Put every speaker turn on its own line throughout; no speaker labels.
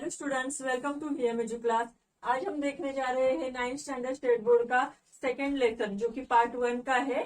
Hello students, welcome to वीएमएजू class. आज हम देखने जा रहे हैं 9th स्टैंडर्ड स्टेट बोर्ड का सेकंड लेसन जो कि पार्ट 1 का है,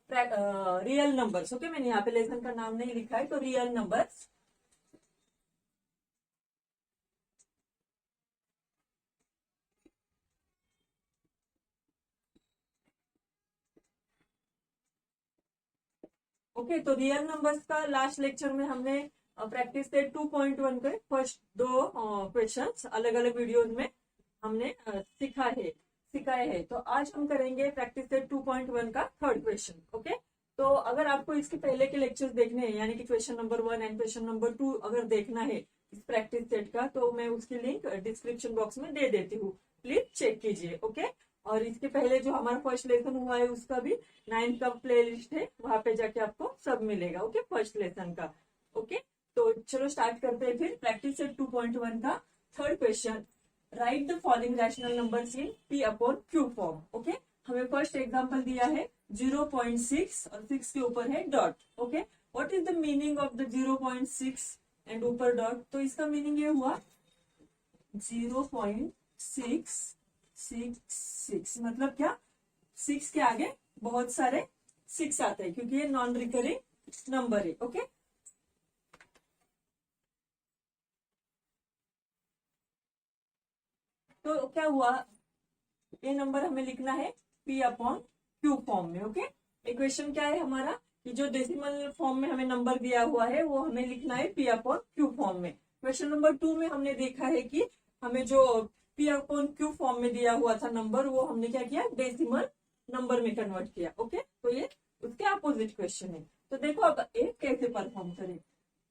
रियल नंबर्स। ओके, मैंने यहाँ पे लेसन का नाम नहीं लिखा है, तो रियल नंबर्स। ओके, तो रियल नंबर्स का लास्ट लेक्चर में हमने प्रैक्टिस से 2.1 के फर्स्ट दो क्वेश्चंस अलग अलग वीडियोज में हमने सिखाए हैं। तो आज हम करेंगे प्रैक्टिस सेट 2.1 का थर्ड क्वेश्चन। ओके, तो अगर आपको इसके पहले के लेक्चर्स देखने हैं, यानी कि question number 1 and question number 2 अगर देखना है इस प्रैक्टिस सेट का, तो मैं उसकी लिंक डिस्क्रिप्शन बॉक्स में दे देती हूँ, प्लीज चेक कीजिए। ओके, और इसके पहले जो हमारा फर्स्ट लेसन हुआ है उसका भी 9th का प्ले लिस्ट है, वहां पे जाके आपको सब मिलेगा। ओके, फर्स्ट लेसन का। ओके, तो चलो स्टार्ट करते हैं फिर प्रैक्टिस सेट 2.1 का third question. Right the following rational numbers in P upon Q form. Okay, हमें फर्स्ट एग्जांपल दिया है 0.6 और 6 के ऊपर है dot. Okay, what is the meaning of the 0.6 and ऊपर डॉट? तो इसका मीनिंग ये हुआ 0.666 मतलब क्या, 6 के आगे बहुत सारे 6 आते हैं क्योंकि ये नॉन रिकरिंग नंबर है। ओके, तो क्या हुआ, ये नंबर हमें लिखना है P अपॉन Q फॉर्म में। ओके, इक्वेशन क्या है हमारा, कि जो डेसिमल फॉर्म में हमें नंबर दिया हुआ है वो हमें लिखना है P अपॉन Q फॉर्म में। क्वेश्चन नंबर 2 में हमने देखा है कि हमें जो P अपॉन Q फॉर्म में दिया हुआ था नंबर, वो हमने क्या किया, डेसिमल नंबर में कन्वर्ट किया। ओके, तो ये उसके अपोजिट क्वेश्चन है। तो देखो अब एक कैसे परफॉर्म करें।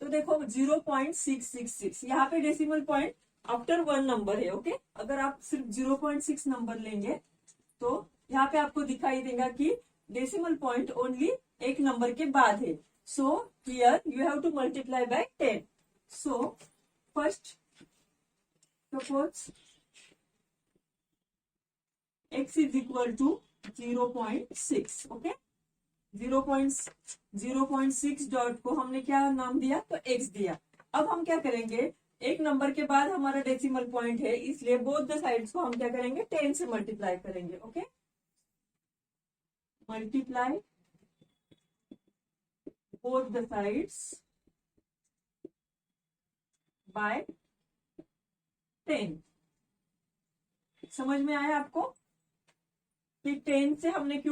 तो देखो 0.666 यहाँ पे डेसिमल पॉइंट आफ्टर 1 नंबर है। ओके, अगर आप सिर्फ 0.6 नंबर लेंगे तो यहाँ पे आपको दिखाई देगा कि डेसिमल पॉइंट ओनली एक नंबर के बाद है। So here you have to multiply by 10। So first suppose x is equal to 0.6। Okay, 0.6 dot को हमने क्या नाम दिया, तो x दिया। अब हम क्या करेंगे, एक नंबर के बाद हमारा डेसिमल पॉइंट है, इसलिए बोथ द साइड्स को हम क्या करेंगे, 10 से मल्टीप्लाई करेंगे। Okay, multiply both the sides by 10। समझ में आया आपको कि 10 से हमें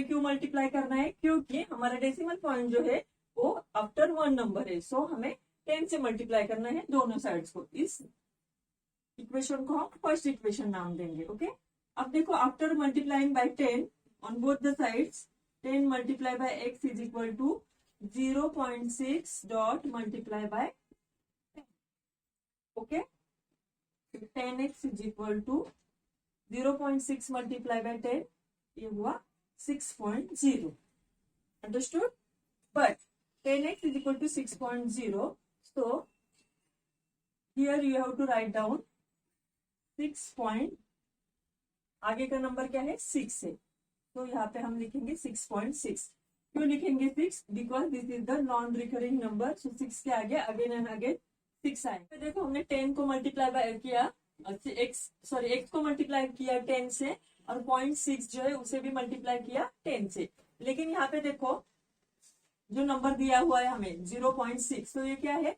क्यों मल्टीप्लाई करना है, क्योंकि हमारा डेसिमल पॉइंट जो है वो आफ्टर 1 नंबर है। सो हमें 10 से मल्टीप्लाई करना है दोनों साइड्स को। इस इक्वेशन को हम फर्स्ट इक्वेशन नाम देंगे। ओके, अब देखो after multiplying by 10 on both the sides, 10 multiply by x is equal to 0.6 dot multiply by 10। Okay, 10x is equal to 0.6 multiply by 10, ये हुआ 6.0। Understood? But 10x is equal to 6.0, so here you have to write down 6 point, आगे का number क्या है, 6 है, तो यहाँ पे हम लिखेंगे 6.6। क्यों लिखेंगे 6? Because this is the non recurring number, so 6 के आगे अगेन एंड अगेन 6 आए। तो देखो हमने 10 को मल्टीप्लाई किया, x को मल्टीप्लाई किया 10 से, और 0.6 जो है उसे भी मल्टीप्लाई किया 10 से। लेकिन यहाँ पे देखो जो नंबर दिया हुआ है हमें 0.6, तो ये क्या है,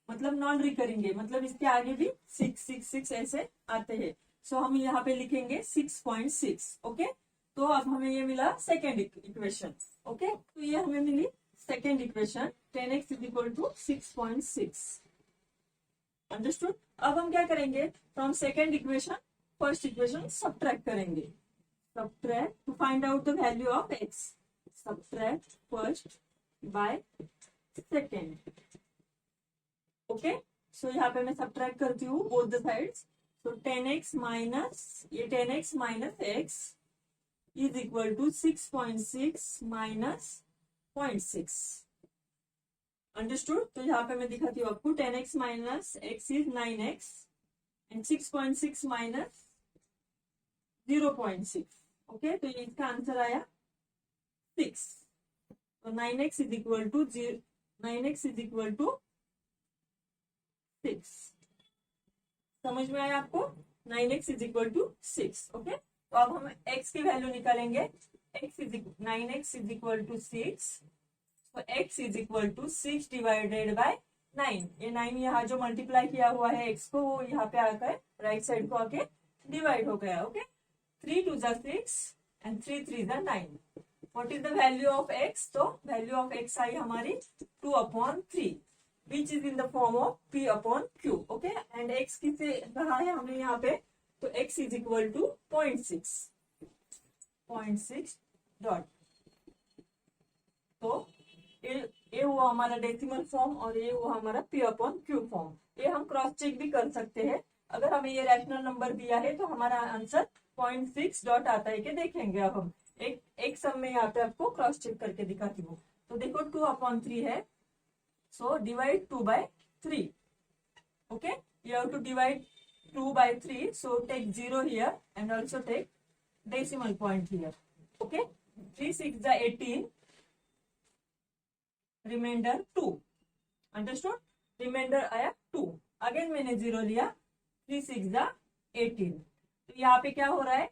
मतलब नॉन रिकरिंग है, मतलब इसके आगे भी 666 ऐसे आते हैं। सो हम यहाँ पे लिखेंगे 6.6। ओके, तो अब हमें ये मिला सेकेंड इक्वेशन। ओके, तो ये हमें मिली second equation, 10x is equal to 6.6। Understood? अब हम क्या करेंगे, from second equation first equation subtract करेंगे। Subtract to find out the value of x, subtract first by second. Okay, so यहाँ पे मैं सब्ट्रैक्ट करती हूँ बोथ द साइड्स। तो 10x माइनस ये 10x minus x is equal to 6.6 minus 0.6। Understood? तो यहाँ पे मैं दिखाती हूँ आपको, 10x minus x is 9x and 6.6 minus 0.6। Okay, तो ये इसका आंसर आया 6। तो 9x इज इक्वल टू 6। समझ में आया आपको? 9x is equal to 6। Okay, तो अब हम x की वैल्यू निकालेंगे। 9x इज इक्वल टू 6, तो x is equal to 6 divided by 9। ये 9 यहाँ जो मल्टीप्लाई किया हुआ है x को, वो यहाँ पे आकर राइट साइड को आके डिवाइड हो गया। ओके, 3 2 जा 6 एंड 3 3 जा 9। What is the value of x? तो वैल्यू ऑफ x आई हमारी 2/3 which is in the form of p upon q। Okay, and x किसे कहा है हमने यहाँ पे? तो x is equal to 0.6 dot. तो ये हुआ हमारा डेसिमल फॉर्म और ये हुआ हमारा p अपॉन q फॉर्म। ये हम क्रॉस चेक भी कर सकते हैं। अगर हमें ये रैशनल नंबर दिया है तो हमारा आंसर 0.6 डॉट आता है कि देखेंगे। अब हम एक सम में यहाँ पे आपको क्रॉस चेक करके दिखाती हूँ। तो देखो 2/3 है, so divide 2/3। Okay, you have to divide 2/3, so take 0 here and also take decimal point here. Okay, 3 6 जा 18, रिमाइंडर 2। अंडरस्टूड? रिमाइंडर आया 2। अगेन मैंने 0 लिया, 3 6 जा 18। तो यहाँ पे क्या हो रहा है?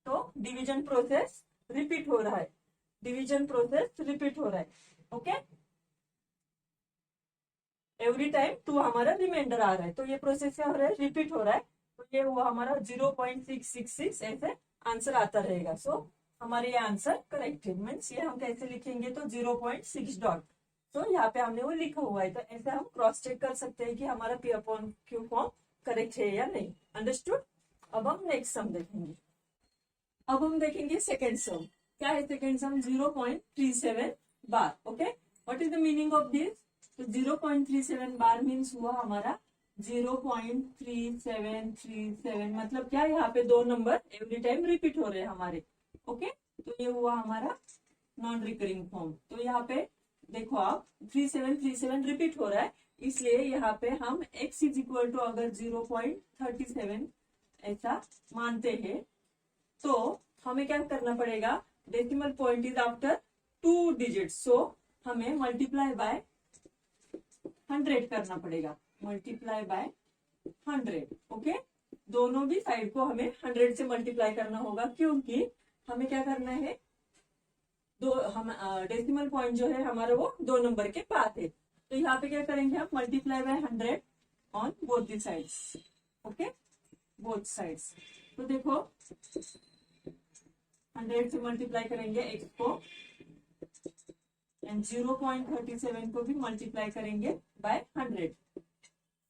तो डिवीजन प्रोसेस रिपीट हो रहा है। डिवीजन प्रोसेस रिपीट हो रहा है। ओके, एवरी टाइम 2 हमारा रिमाइंडर आ रहा है, तो ये प्रोसेस क्या हो रहा है? रिपीट हो रहा है। तो ये हुआ हमारा 0.666, ऐसे आंसर आता रहेगा। सो हमारे ये आंसर करेक्ट है। मीन्स ये हम कैसे लिखेंगे? तो 0.6 डॉट। तो यहाँ पे हमने वो लिखा हुआ है, तो ऐसे हम क्रॉस चेक कर सकते हैं कि हमारा p upon q form correct है या नहीं। अंडरस्टूड? अब हम नेक्स्ट सम देखेंगे। अब हम देखेंगे सेकेंड सम। क्या है second sum? 0.37 bar. Okay, what is the meaning of this? तो 0.37 बार मीन्स हुआ हमारा 0.3737। मतलब क्या, यहाँ पे दो नंबर एवरी टाइम रिपीट हो रहे हैं हमारे। ओके, तो ये हुआ हमारा नॉन रिकरिंग फॉर्म। तो यहाँ पे देखो आप 3737 रिपीट हो रहा है, इसलिए यहाँ पे हम x इज इक्वल टू अगर 0.37 ऐसा मानते हैं तो हमें क्या करना पड़ेगा? Decimal point is after 2 digit, so हमें मल्टीप्लाई बाय 100 करना पड़ेगा। Multiply by 100। ओके, दोनों भी साइड को हमें 100 से मल्टीप्लाई करना होगा, क्योंकि हमें क्या करना है? हम डेसिमल पॉइंट जो है हमारा वो 2 नंबर के पास है। तो यहाँ पे क्या करेंगे? हम multiply by 100 on both the sides. Okay, both sides. तो देखो 100 से मल्टीप्लाई करेंगे x को एंड 0.37 को भी मल्टीप्लाई करेंगे बाय 100।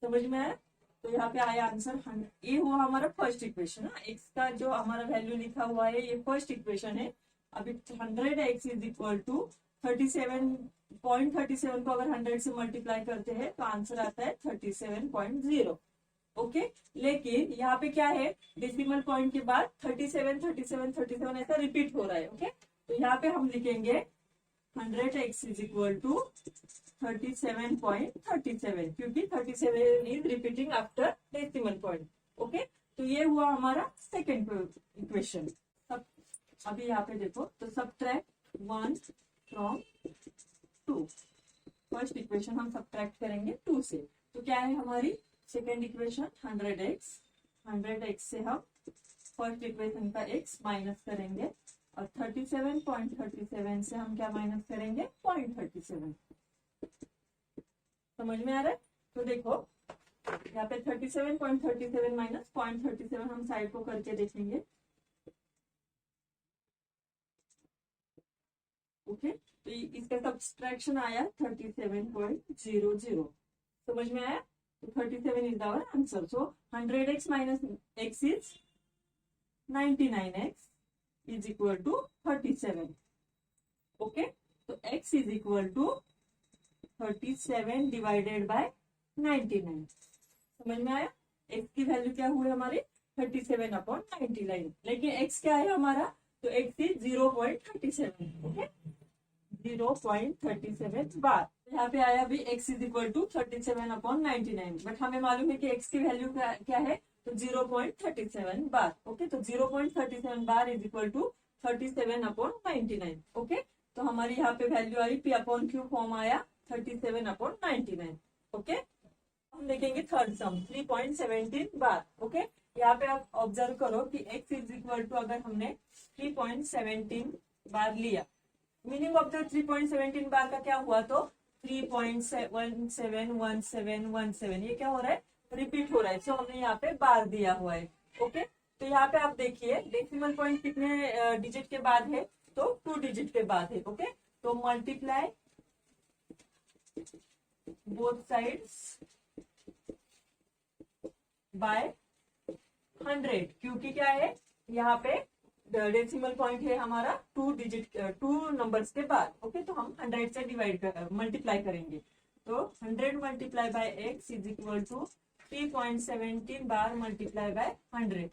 समझ में आया? तो यहाँ पे आया आंसर 100। ये हुआ हमारा फर्स्ट इक्वेशन। x का जो हमारा वैल्यू लिखा हुआ है ये फर्स्ट इक्वेशन है। अभी 100x इज इक्वल टू 37.37 को अगर 100 से मल्टीप्लाई करते हैं तो आंसर आता है 37.0। ओके, लेकिन यहाँ पे क्या है? डेसिमल पॉइंट के बाद 37 ऐसा रिपीट हो रहा है। ओके, तो यहाँ पे हम लिखेंगे 100x इज इक्वल टू 37.37, क्योंकि 37 is repeating after decimal point. Okay, तो ये हुआ हमारा सेकेंड इक्वेशन। अभी यहाँ पे देखो, तो सबट्रैक्ट 1 फ्रॉम 2। फर्स्ट इक्वेशन हम सबट्रैक्ट करेंगे 2 से, तो क्या है हमारी सेकेंड इक्वेशन? 100x से हम फर्स्ट इक्वेशन का x माइनस करेंगे और 37.37 से हम क्या माइनस करेंगे? 0.37। समझ में आ रहा है? तो देखो यहाँ पे 37.37 माइनस 0.37 हम साइड को करके देखेंगे। ओके, तो इसका सब्सट्रैक्शन आया 37.00। समझ में आया? तो 37 is our answer. So 100x minus x is 99x is equal to 37। Okay, तो x is equal to 37 divided by 99। समझ में आया? x की वैल्यू क्या हुई हमारी? 37/99। लेकिन x क्या है हमारा? तो x इज 0.37। ओके, 0.37 बार। यहाँ पे आया भी x is equal to 37/99, but हमें मालूम है कि x की वैल्यू क्या है? तो 0.37 बार। ओके, तो 0.37 bar is equal to 37/99। Okay, तो हमारी यहाँ पे वैल्यू आई p अपॉन q फॉर्म आया 37/99। ओके, हम देखेंगे थर्ड सम 3.17 बार। ओके, यहाँ पे आप ऑब्जर्व करो कि x इज इक्वल टू, अगर हमने 3.17 बार लिया, मीनिंग ऑफ द 3.17 बार का क्या हुआ, तो 3.171717 ये क्या हो रहा है, रिपीट हो रहा है। सो हमने यहाँ पे बार दिया हुआ है। ओके, तो यहाँ पे आप देखिए डेसिमल पॉइंट कितने डिजिट के बाद है, तो 2 डिजिट के बाद है। ओके, तो मल्टीप्लाई बोथ साइड्स बाय 100, क्योंकि क्या है यहाँ पे डेसिमल पॉइंट है हमारा 2 डिजिट 2 नंबर्स के बाद। ओके, तो हम 100 से डिवाइड मल्टीप्लाई करेंगे, तो 100 multiply by x is equal to 3.17 bar multiply by 100।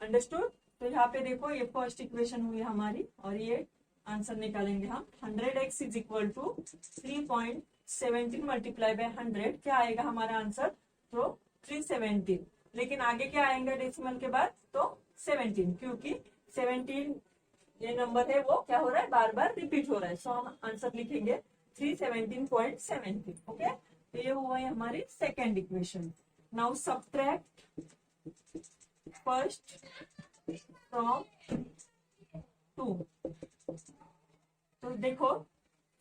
Understood. तो यहाँ पे देखो ये फर्स्ट इक्वेशन हुई हमारी, और ये आंसर निकालेंगे हम। 100x is equal to 3.17 multiply by 100, क्या आएगा हमारा आंसर, तो 317। लेकिन आगे क्या आएगा डेसिमल के बाद, तो 17, क्योंकि 17 ये नंबर है वो क्या हो रहा है, बार बार रिपीट हो रहा है। सो हम आंसर लिखेंगे 317.17। ओके, तो ये हुआ है हमारी second equation. Now subtract first from 2। तो देखो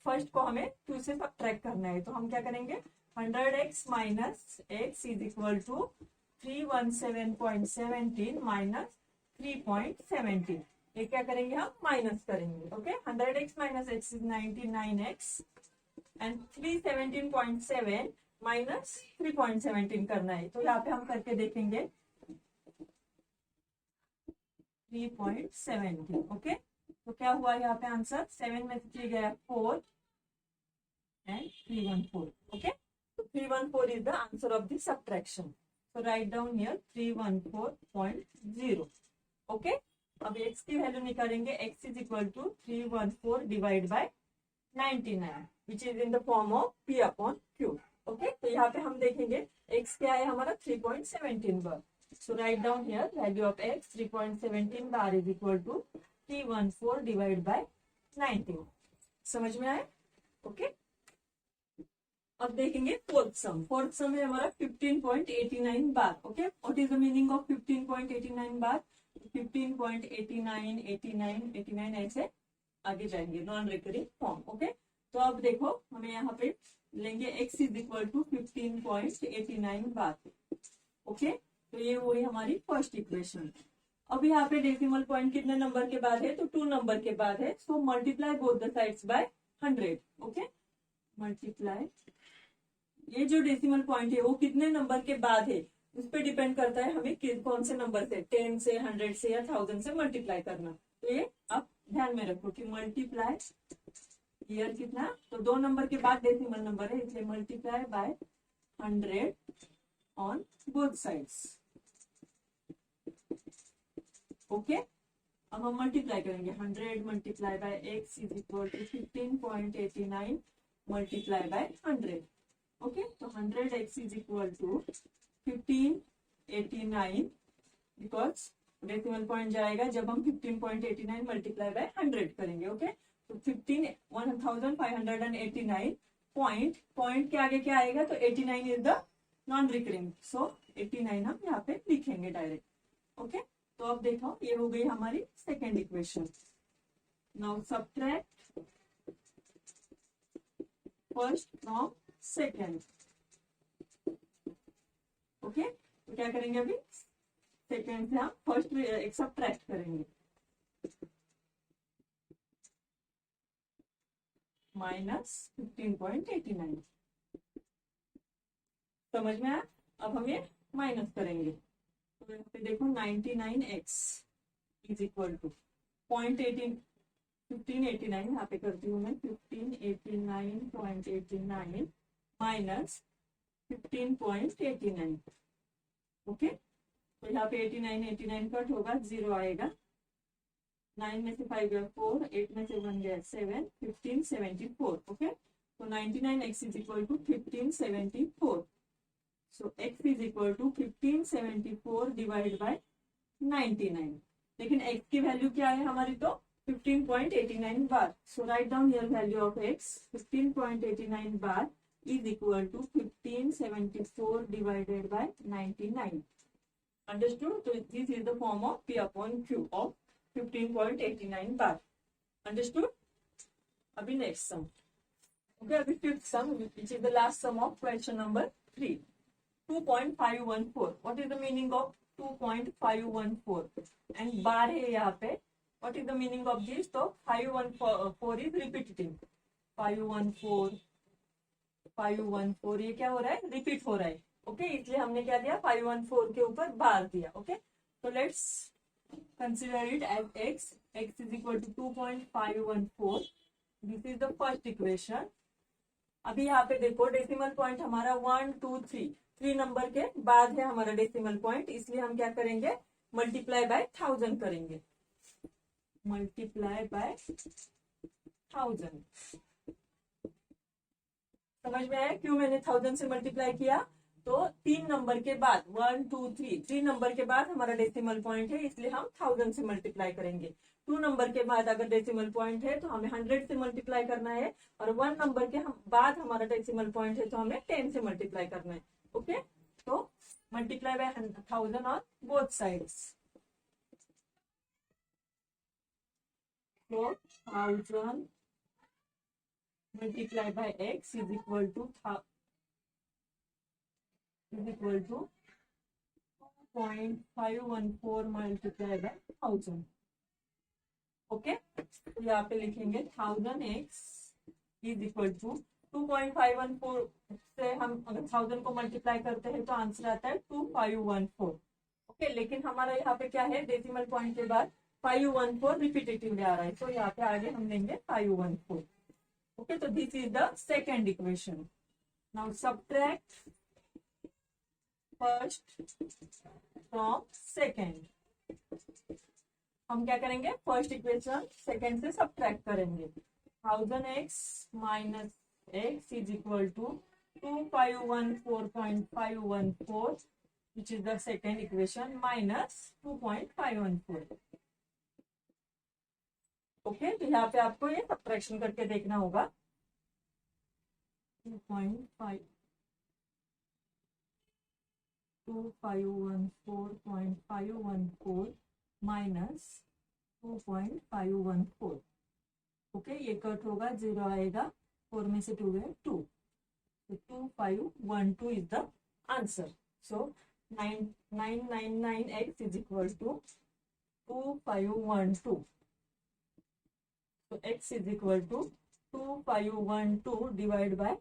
फर्स्ट को हमें 2 से सब्ट्रैक्ट करना है, तो हम क्या करेंगे, 100x minus x is equal to 317.17 minus 3.17। ये क्या करेंगे, हम माइनस करेंगे। Okay, 100x minus x is 99x and 317.7 minus 3.17 करना है। तो यहाँ पे हम करके देखेंगे 3.17। ओके, तो क्या हुआ यहाँ पे आंसर, 7 में से गया 4 एंड 314। ओके, तो 314 is the answer of the subtraction. So write down here 314.0. Okay, अब x की वैल्यू निकालेंगे, x is equal to 314 divide by 99 which is in the form of p upon q। Okay, तो यहाँ पे हम देखेंगे x क्या है हमारा 3.17 bar. So write down here value of x 3.17 bar is equal to 314 divide by 19। समझ में आए? ओके, अब देखेंगे फोर्थ सम। फोर्थ सम है हमारा 15.89 bar. Okay, what is the meaning of 15.89 bar, 15.89 89 89 ऐसे आगे जाएंगे, नॉन रिकरिंग फॉर्म। ओके, तो अब देखो हमें यहाँ पे लेंगे x is equal to 15.89 bar. Okay, तो ये हुई हमारी फर्स्ट इक्वेशन। अब यहाँ पे डेसिमल पॉइंट कितने नंबर के बाद है, तो 2 नंबर के बाद है। So multiply both the sides by 100। Okay, multiply, ये जो डेसिमल पॉइंट है वो कितने नंबर के बाद है उस पर डिपेंड करता है हमें कौन से नंबर से, 10 से 100 से या 1000 से मल्टीप्लाई करना। तो ये आप ध्यान में रखो कि मल्टीप्लाई ईयर कितना, तो 2 नंबर के बाद डेसिमल नंबर है, इसलिए multiply by 100 on both sides. Okay, अब हम मल्टीप्लाई करेंगे, 100 multiply by x is equal to 15.89 multiply by 100। Okay, तो 100x is equal to 1589, because decimal point जाएगा जब हम 15.89 मल्टीप्लाई बाय 100 करेंगे। ओके, तो 1589 पॉइंट के आगे क्या आएगा, तो 89 इज द नॉन रिकरिंग, सो 89 हम यहाँ पे लिखेंगे डायरेक्ट। ओके, तो अब देखो ये हो गई हमारी second equation. Now subtract first from second. Okay, तो क्या करेंगे, अभी सेकेंड से हम फर्स्ट एक सब्ट्रैक्ट करेंगे, माइनस 15.89। समझ में आया? अब हम ये माइनस करेंगे, तो यहाँ पे देखो 99x इज इक्वल टू 1589 यहाँ पे करती हूँ मैं, 1589.89 माइनस 15.89। ओके, तो यहाँ पे 89 कट होगा, 0 आएगा, 9 में से 5 गया 4, 8 में से 1 गया 7, 1574। ओके, तो 99x is equal to 1574। So x is equal to 1574 divide by 99। लेकिन x की वैल्यू क्या है हमारी, तो 15.89 bar. So write down here value of x 15.89 bar is equal to 1574 divided by 99। Understood? तो this is the form of P upon Q of 15.89 bar. Understood? अभी next sum. Okay, अभी fifth sum which is the last sum of question number 3। 2.514। What is the meaning of 2.514? And bar है यहाँ पे। What is the meaning of this? तो 514 is repetitive. 514 514 ये क्या हो रहा है? रिपीट हो रहा है। ओके, इसलिए हमने क्या दिया? 514 के ऊपर बार दिया। ओके, तो let's consider it as x। x is equal to 2.514। This is the first equation. अभी यहाँ पे देखो डेसिमल पॉइंट हमारा 1 2 3 3 नंबर के बाद है हमारा डेसिमल पॉइंट, इसलिए हम क्या करेंगे? मल्टीप्लाई बाय 1000 करेंगे। Multiply by 1000। समझ में आया क्यों मैंने 1000 से मल्टीप्लाई किया? तो 3 नंबर के बाद 1 2 3 3 नंबर के बाद हमारा डेसिमल पॉइंट है, इसलिए हम 1000 से मल्टीप्लाई करेंगे। 2 नंबर के बाद अगर डेसिमल पॉइंट है तो हमें 100 से मल्टीप्लाई करना है, और 1 नंबर के बाद हमारा डेसिमल पॉइंट है तो हमें 10 से मल्टीप्लाई करना है। ओके, तो multiply by 1000 on both sides. तो 1000 multiply by x is equal to 2.514 multiply by 1000। Okay, तो यहाँ पे लिखेंगे 1000x इज इक्वल टू 2.514 से हम अगर 1000 को मल्टीप्लाई करते हैं तो आंसर आता है 2514। ओके, लेकिन हमारा यहाँ पे क्या है? डेसिमल पॉइंट के बाद 514 रिपीटेटिवली आ रहा है, तो यहाँ पे आगे हम लेंगे 514। ओके, तो this is the second equation. Now subtract first from second. हम क्या करेंगे? फर्स्ट इक्वेशन सेकेंड से सब्ट्रैक्ट करेंगे। 1000x minus x is equal to 2514.514 which is the second equation minus 2.514। Okay, तो यहाँ पे आपको ये सब्ट्रैक्शन करके देखना होगा। 2514.514 माइनस 2.514। ओके, ये कट होगा, 0 आएगा, 4 में से 2 है 2, तो 2512 is the answer. So 999x is equal to 2512। तो x is equal to 2512 divide by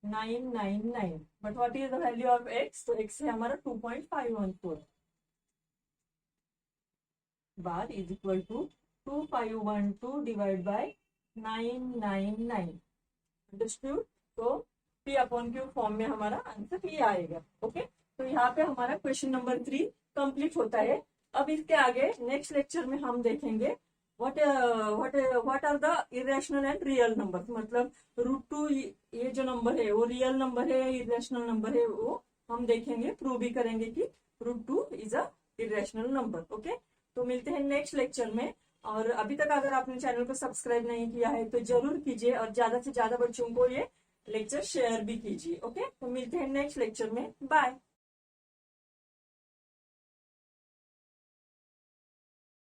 999। But what is the value of x? तो x है हमारा 2.514 bar is equal to 2512 divide by 999। Understood? तो P अपॉन Q फॉर्म में हमारा answer ये आएगा। Okay, तो यहाँ पे हमारा क्वेश्चन नंबर 3 कंप्लीट होता है। अब इसके आगे नेक्स्ट लेक्चर में हम देखेंगे what are the irrational and real number. मतलब √2 ये जो नंबर है वो रियल नंबर है या इरेशनल नंबर है, वो हम देखेंगे, प्रूव भी करेंगे कि √2 is a irrational number. Okay, तो मिलते हैं नेक्स्ट लेक्चर में। और अभी तक अगर आपने चैनल को सब्सक्राइब नहीं किया है तो जरूर कीजिए, और ज्यादा से ज्यादा बच्चों को ये लेक्चर शेयर भी कीजिए। ओके, तो मिलते हैं नेक्स्ट लेक्चर में। बाय।